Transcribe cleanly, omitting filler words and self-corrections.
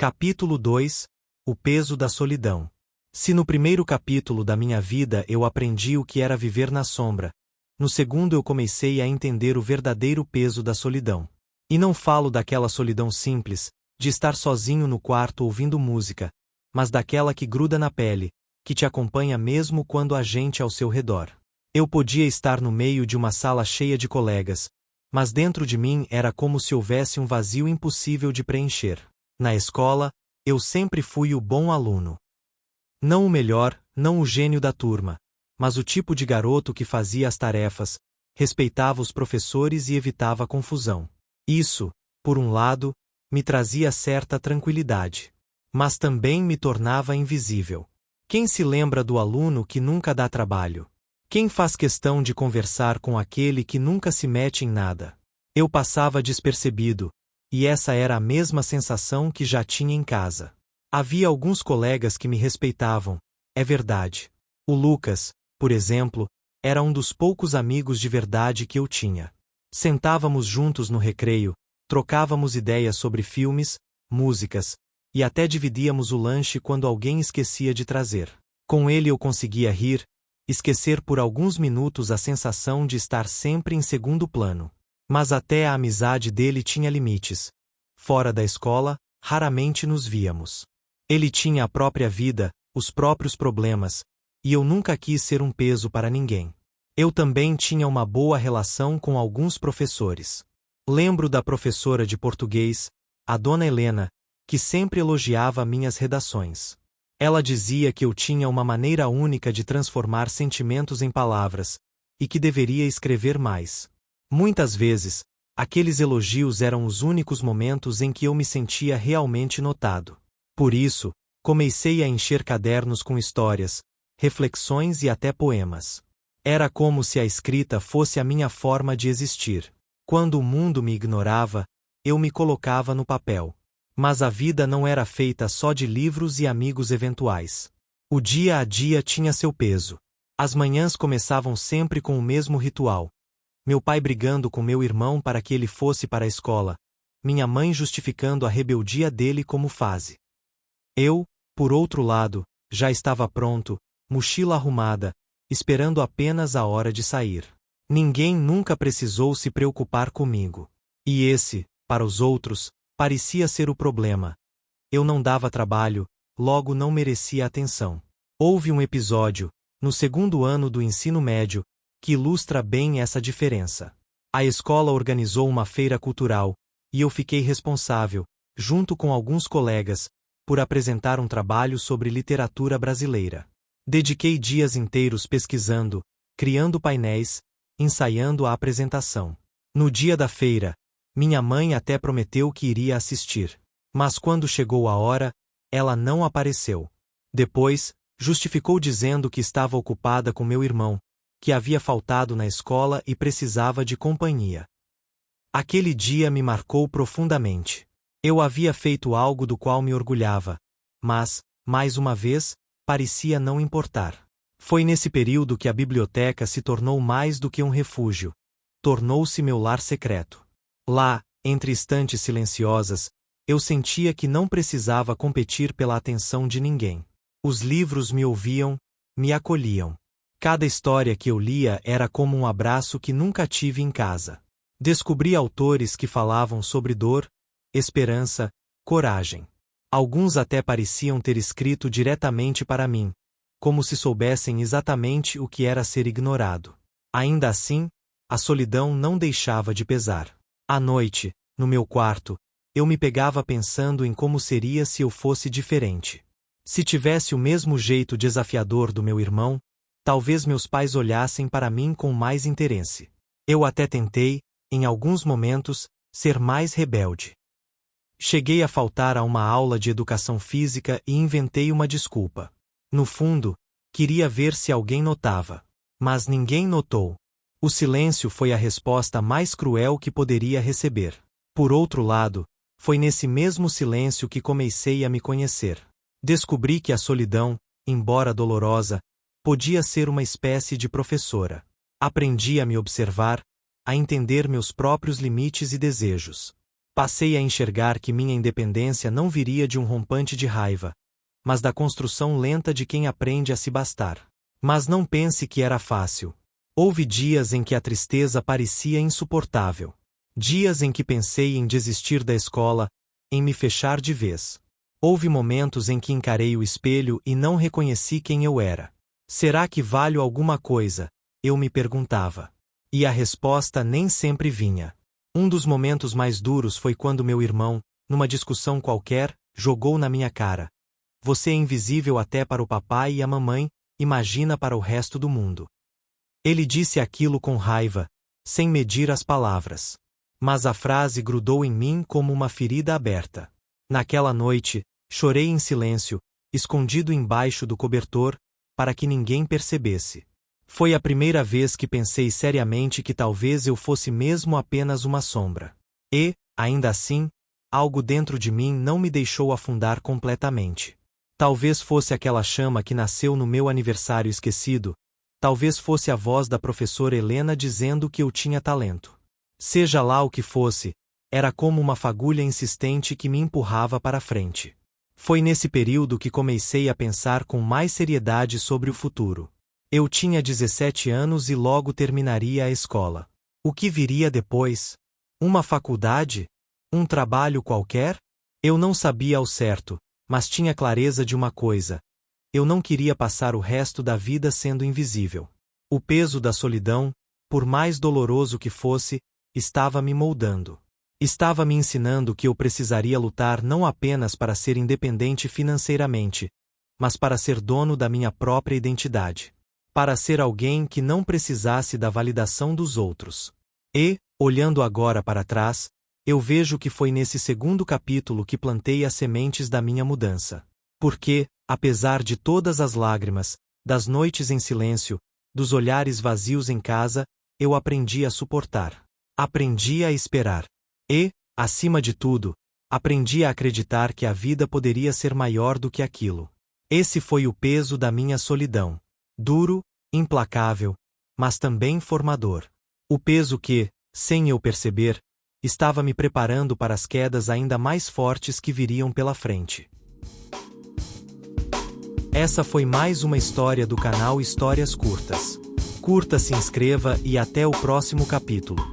Capítulo 2 O peso da solidão. Se no primeiro capítulo da minha vida eu aprendi o que era viver na sombra, no segundo eu comecei a entender o verdadeiro peso da solidão. E não falo daquela solidão simples, de estar sozinho no quarto ouvindo música, mas daquela que gruda na pele, que te acompanha mesmo quando há gente ao seu redor. Eu podia estar no meio de uma sala cheia de colegas, mas dentro de mim era como se houvesse um vazio impossível de preencher. Na escola, eu sempre fui o bom aluno. Não o melhor, não o gênio da turma, mas o tipo de garoto que fazia as tarefas, respeitava os professores e evitava a confusão. Isso, por um lado, me trazia certa tranquilidade. Mas também me tornava invisível. Quem se lembra do aluno que nunca dá trabalho? Quem faz questão de conversar com aquele que nunca se mete em nada? Eu passava despercebido, e essa era a mesma sensação que já tinha em casa. Havia alguns colegas que me respeitavam, é verdade. O Lucas, por exemplo, era um dos poucos amigos de verdade que eu tinha. Sentávamos juntos no recreio, trocávamos ideias sobre filmes, músicas, e até dividíamos o lanche quando alguém esquecia de trazer. Com ele eu conseguia rir, esquecer por alguns minutos a sensação de estar sempre em segundo plano. Mas até a amizade dele tinha limites. Fora da escola, raramente nos víamos. Ele tinha a própria vida, os próprios problemas, e eu nunca quis ser um peso para ninguém. Eu também tinha uma boa relação com alguns professores. Lembro da professora de português, a dona Helena, que sempre elogiava minhas redações. Ela dizia que eu tinha uma maneira única de transformar sentimentos em palavras, e que deveria escrever mais. Muitas vezes, aqueles elogios eram os únicos momentos em que eu me sentia realmente notado. Por isso, comecei a encher cadernos com histórias, reflexões e até poemas. Era como se a escrita fosse a minha forma de existir. Quando o mundo me ignorava, eu me colocava no papel. Mas a vida não era feita só de livros e amigos eventuais. O dia a dia tinha seu peso. As manhãs começavam sempre com o mesmo ritual. Meu pai brigando com meu irmão para que ele fosse para a escola, minha mãe justificando a rebeldia dele como fase. Eu, por outro lado, já estava pronto, mochila arrumada, esperando apenas a hora de sair. Ninguém nunca precisou se preocupar comigo. E esse, para os outros, parecia ser o problema. Eu não dava trabalho, logo não merecia atenção. Houve um episódio, no segundo ano do ensino médio, que ilustra bem essa diferença. A escola organizou uma feira cultural, e eu fiquei responsável, junto com alguns colegas, por apresentar um trabalho sobre literatura brasileira. Dediquei dias inteiros pesquisando, criando painéis, ensaiando a apresentação. No dia da feira, minha mãe até prometeu que iria assistir. Mas quando chegou a hora, ela não apareceu. Depois, justificou dizendo que estava ocupada com meu irmão, que havia faltado na escola e precisava de companhia. Aquele dia me marcou profundamente. Eu havia feito algo do qual me orgulhava, mas, mais uma vez, parecia não importar. Foi nesse período que a biblioteca se tornou mais do que um refúgio. Tornou-se meu lar secreto. Lá, entre estantes silenciosas, eu sentia que não precisava competir pela atenção de ninguém. Os livros me ouviam, me acolhiam. Cada história que eu lia era como um abraço que nunca tive em casa. Descobri autores que falavam sobre dor, esperança, coragem. Alguns até pareciam ter escrito diretamente para mim, como se soubessem exatamente o que era ser ignorado. Ainda assim, a solidão não deixava de pesar. À noite, no meu quarto, eu me pegava pensando em como seria se eu fosse diferente. Se tivesse o mesmo jeito desafiador do meu irmão, talvez meus pais olhassem para mim com mais interesse. Eu até tentei, em alguns momentos, ser mais rebelde. Cheguei a faltar a uma aula de educação física e inventei uma desculpa. No fundo, queria ver se alguém notava. Mas ninguém notou. O silêncio foi a resposta mais cruel que poderia receber. Por outro lado, foi nesse mesmo silêncio que comecei a me conhecer. Descobri que a solidão, embora dolorosa, podia ser uma espécie de professora. Aprendi a me observar, a entender meus próprios limites e desejos. Passei a enxergar que minha independência não viria de um rompante de raiva, mas da construção lenta de quem aprende a se bastar. Mas não pense que era fácil. Houve dias em que a tristeza parecia insuportável. Dias em que pensei em desistir da escola, em me fechar de vez. Houve momentos em que encarei o espelho e não reconheci quem eu era. Será que valho alguma coisa? Eu me perguntava. E a resposta nem sempre vinha. Um dos momentos mais duros foi quando meu irmão, numa discussão qualquer, jogou na minha cara: "Você é invisível até para o papai e a mamãe, imagina para o resto do mundo." Ele disse aquilo com raiva, sem medir as palavras. Mas a frase grudou em mim como uma ferida aberta. Naquela noite, chorei em silêncio, escondido embaixo do cobertor, para que ninguém percebesse. Foi a primeira vez que pensei seriamente que talvez eu fosse mesmo apenas uma sombra. E, ainda assim, algo dentro de mim não me deixou afundar completamente. Talvez fosse aquela chama que nasceu no meu aniversário esquecido, talvez fosse a voz da professora Helena dizendo que eu tinha talento. Seja lá o que fosse, era como uma fagulha insistente que me empurrava para frente. Foi nesse período que comecei a pensar com mais seriedade sobre o futuro. Eu tinha 17 anos e logo terminaria a escola. O que viria depois? Uma faculdade? Um trabalho qualquer? Eu não sabia ao certo, mas tinha clareza de uma coisa: eu não queria passar o resto da vida sendo invisível. O peso da solidão, por mais doloroso que fosse, estava me moldando. Estava me ensinando que eu precisaria lutar não apenas para ser independente financeiramente, mas para ser dono da minha própria identidade. Para ser alguém que não precisasse da validação dos outros. E, olhando agora para trás, eu vejo que foi nesse segundo capítulo que plantei as sementes da minha mudança. Porque, apesar de todas as lágrimas, das noites em silêncio, dos olhares vazios em casa, eu aprendi a suportar. Aprendi a esperar. E, acima de tudo, aprendi a acreditar que a vida poderia ser maior do que aquilo. Esse foi o peso da minha solidão. Duro, implacável, mas também formador. O peso que, sem eu perceber, estava me preparando para as quedas ainda mais fortes que viriam pela frente. Essa foi mais uma história do canal Histórias Curtas. Curta, se inscreva e até o próximo capítulo.